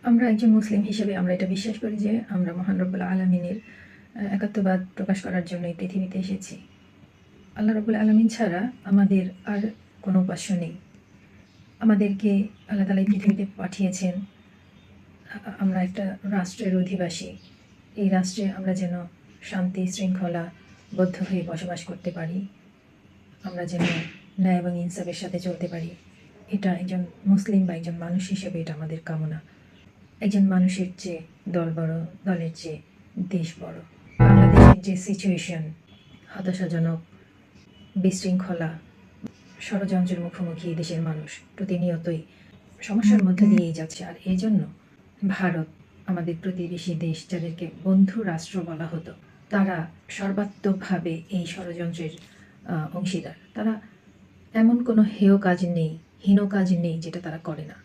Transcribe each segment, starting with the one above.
আমরা একজন মুসলিম হিসেবে আমরা এটা বিশ্বাস করি যে আমরা মহান রব্বুল আলমিনের একাত্মবাদ প্রকাশ করার জন্য এই পৃথিবীতে এসেছি। আল্লাহ রব্বুল আলমিন ছাড়া আমাদের আর কোনো উপাস্য নেই। আমাদেরকে আল্লাহ তাআলা এই পৃথিবীতে পাঠিয়েছেন। আমরা একটা রাষ্ট্রের অধিবাসী। এই রাষ্ট্রে আমরা যেন শান্তি শৃঙ্খলা বদ্ধ হয়ে বসবাস করতে পারি, আমরা যেন ন্যায় এবং ইনসাফের সাথে চলতে পারি। এটা একজন মুসলিম বা একজন মানুষ হিসেবে এটা আমাদের কামনা। একজন মানুষের চেয়ে দল বড়, দলের চেয়ে দেশ বড়। বাংলাদেশের যে সিচুয়েশন, হতাশাজনক, বিশৃঙ্খলা, ষড়যন্ত্রের মুখোমুখি দেশের মানুষ প্রতিনিয়তই সমস্যার মধ্যে দিয়েই যাচ্ছে। আর এই জন্য ভারত, আমাদের প্রতিবেশী দেশ, যাদেরকে বন্ধু রাষ্ট্র বলা হতো, তারা সর্বাত্মকভাবে এই ষড়যন্ত্রের অংশীদার। তারা এমন কোনো হেয় কাজ নেই, হীন কাজ নেই যেটা তারা করে না।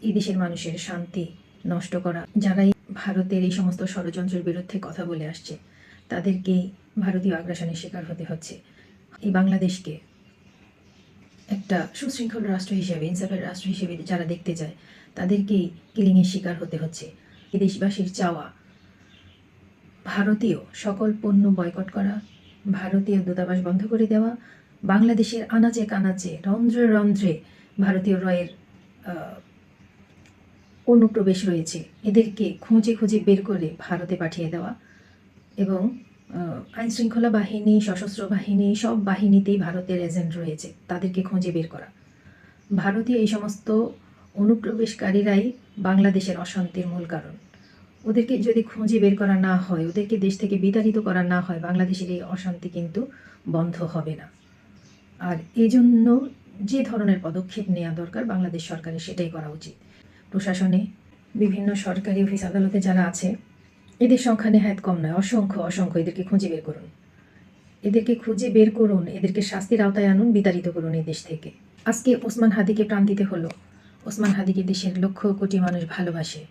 এই দেশের মানুষের শান্তি নষ্ট করা, যারাই ভারতের এই সমস্ত ষড়যন্ত্রের বিরুদ্ধে কথা বলে আসছে, তাদেরকেই ভারতীয় আগ্রাসনের শিকার হতে হচ্ছে। এই বাংলাদেশকে একটা সুশৃঙ্খল রাষ্ট্র হিসেবে, ইনসাফের রাষ্ট্র হিসেবে যারা দেখতে চায়, তাদেরকেই কিলিংয়ের শিকার হতে হচ্ছে। এই দেশবাসীর চাওয়া ভারতীয় সকল পণ্য বয়কট করা, ভারতীয় দূতাবাস বন্ধ করে দেওয়া, বাংলাদেশের আনাচে কানাচে রন্ধ্রে রন্ধ্রে ভারতীয় রয়ের অনুপ্রবেশ রয়েছে, এদেরকে খুঁজে খুঁজে বের করে ভারতে পাঠিয়ে দেওয়া। এবং আইনশৃঙ্খলা বাহিনী, সশস্ত্র বাহিনী, সব বাহিনীতেই ভারতের এজেন্ট রয়েছে, তাদেরকে খুঁজে বের করা। ভারতীয় এই সমস্ত অনুপ্রবেশকারীরাই বাংলাদেশের অশান্তির মূল কারণ। ওদেরকে যদি খুঁজে বের করা না হয়, ওদেরকে দেশ থেকে বিতাড়িত করা না হয়, বাংলাদেশের এই অশান্তি কিন্তু বন্ধ হবে না। আর এজন্য যে ধরনের পদক্ষেপ নেওয়া দরকার বাংলাদেশ সরকারের, সেটাই করা উচিত। প্রশাসনে, বিভিন্ন সরকারি অফিস আদালতে যারা আছে, এদের সংখ্যা নেহায়েত কম নয়, অসংখ্য অসংখ্য। এদেরকে খুঁজে বের করুন, এদেরকে খুঁজে বের করুন, এদেরকে শাস্তির আওতায় আনুন, বিতাড়িত করুন এই দেশ থেকে। আজকে ওসমান হাদিকে প্রাণ দিতে হলো। ওসমান হাদিকে দেশের লক্ষ কোটি মানুষ ভালোবাসে,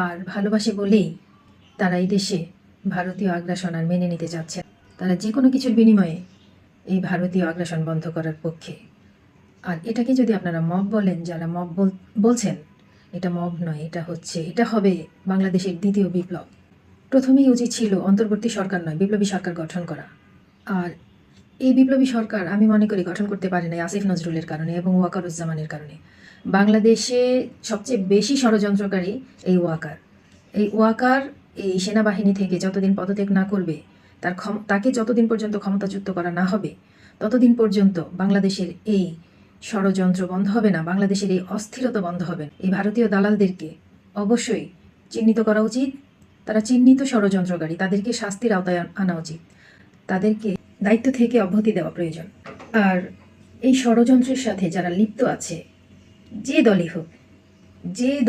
আর ভালোবাসে বলেই তারা এই দেশে ভারতীয় আগ্রাসন আর মেনে নিতে চাচ্ছে। তারা যে কোনো কিছুর বিনিময়ে এই ভারতীয় আগ্রাসন বন্ধ করার পক্ষে। আর এটাকে যদি আপনারা মব বলেন, যারা মব বলছেন, এটা মব নয়, এটা হবে বাংলাদেশের দ্বিতীয় বিপ্লব। প্রথমেই উচিত ছিল অন্তর্বর্তী সরকার নয়, বিপ্লবী সরকার গঠন করা। আর এই বিপ্লবী সরকার আমি মনে করি গঠন করতে পারে না আসিফ নজরুলের কারণে এবং ওয়াকারুজ্জামানের কারণে। বাংলাদেশে সবচেয়ে বেশি ষড়যন্ত্রকারী এই ওয়াকার। এই ওয়াকার এই সেনাবাহিনী থেকে যতদিন পদত্যাগ না করবে, তাকে যতদিন পর্যন্ত ক্ষমতাচ্যুত করা না হবে, ততদিন পর্যন্ত বাংলাদেশের এই ষড়যন্ত্র বন্ধ হবে না, বাংলাদেশের এই অস্থিরতা বন্ধ হবে না। এই ভারতীয় দালালদেরকে অবশ্যই চিহ্নিত করা উচিত। তারা চিহ্নিত ষড়যন্ত্রকারী, তাদেরকে শাস্তির আওতায় আনা উচিত, তাদেরকে দায়িত্ব থেকে অব্যাহতি দেওয়া প্রয়োজন। আর এই ষড়যন্ত্রের সাথে যারা লিপ্ত আছে, যে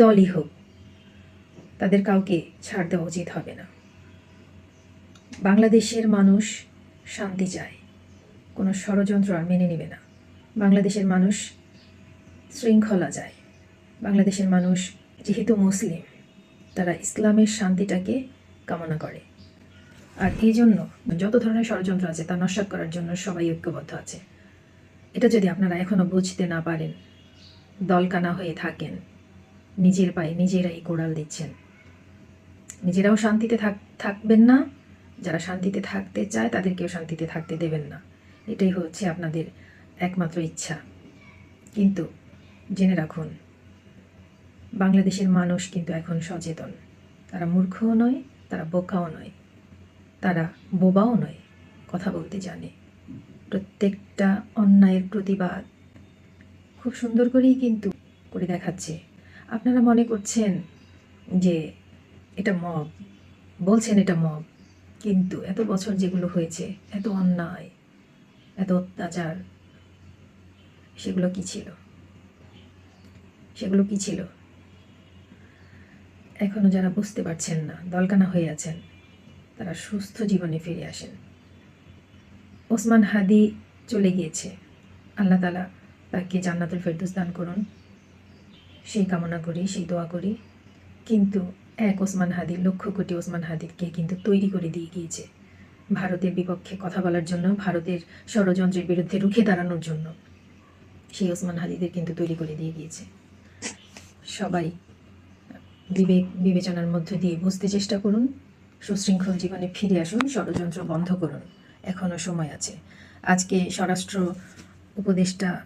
দলই হোক, তাদের কাউকে ছাড় দেওয়া উচিত হবে না। বাংলাদেশের মানুষ শান্তি চায়, কোনো ষড়যন্ত্র আর মেনে নেবে না। বাংলাদেশের মানুষ শৃঙ্খলা চায়। বাংলাদেশের মানুষ যেহেতু মুসলিম, তারা ইসলামের শান্তিটাকে কামনা করে। আর এই জন্য যত ধরনের ষড়যন্ত্র আছে তা নস্যাৎ করার জন্য সবাই ঐক্যবদ্ধ আছে। এটা যদি আপনারা এখনো বুঝতে না পারেন, দলকানা হয়ে থাকেন, নিজের পায়ে নিজেরাই কোড়াল দিচ্ছেন, নিজেরাও শান্তিতে থাকবেন না, যারা শান্তিতে থাকতে চায় তাদেরকেও শান্তিতে থাকতে দেবেন না। এটাই হচ্ছে আপনাদের একমাত্র ইচ্ছা। কিন্তু জেনে রাখুন, বাংলাদেশের মানুষ কিন্তু এখন সচেতন। তারা মূর্খও নয়, তারা বোকাও নয়, তারা বোবাও নয়, কথা বলতে জানে। প্রত্যেকটা অন্যায়ের প্রতিবাদ খুব সুন্দর করেই কিন্তু করে দেখাচ্ছে। আপনারা মনে করছেন যে এটা মব, বলছেন এটা মব, কিন্তু এত বছর যেগুলো হয়েছে, এত অন্যায়, এত অত্যাচার, সেগুলো কি ছিল? এখনো যারা বুঝতে পারছেন না, দলকানা হয়ে আছেন, তারা সুস্থ জীবনে ফিরে আসেন। ওসমান হাদি চলে গিয়েছে, আল্লাহ তাআলা তাকে জান্নাতুল ফেরদৌস দান করুন, সেই কামনা করি, সেই দোয়া করি। কিন্তু এক ওসমান হাদি, লক্ষ কোটি ওসমান হাদিকে কিন্তু তৈরি করে দিয়ে গিয়েছে ভারতের বিপক্ষে কথা বলার জন্য, ভারতের ষড়যন্ত্রের বিরুদ্ধে রুখে দাঁড়ানোর জন্য। সেই ওসমান হাদিদের কিন্তু তৈরি করে দিয়ে গিয়েছে। সবাই বিবেক বিবেচনার মধ্য দিয়ে বুঝতে চেষ্টা করুন, সুশৃঙ্খল জীবনে ফিরে আসুন, ষড়যন্ত্র বন্ধ করুন, এখনও সময় আছে। আজকে স্বরাষ্ট্র উপদেষ্টা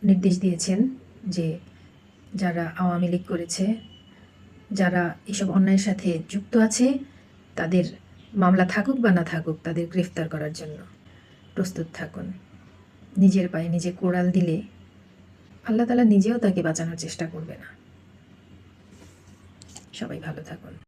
নির্দেশ দিয়েছেন যে যারা আওয়ামী লীগ করেছে, যারা এসব অন্যায়ের সাথে যুক্ত আছে, তাদের মামলা থাকুক বা না থাকুক, তাদের গ্রেফতার করার জন্য প্রস্তুত থাকুন। নিজের পায়ে নিজে কোড়াল দিলে আল্লাহ তাআলা নিজেও তাকে বাঁচানোর চেষ্টা করবে না। সবাই ভালো থাকুন।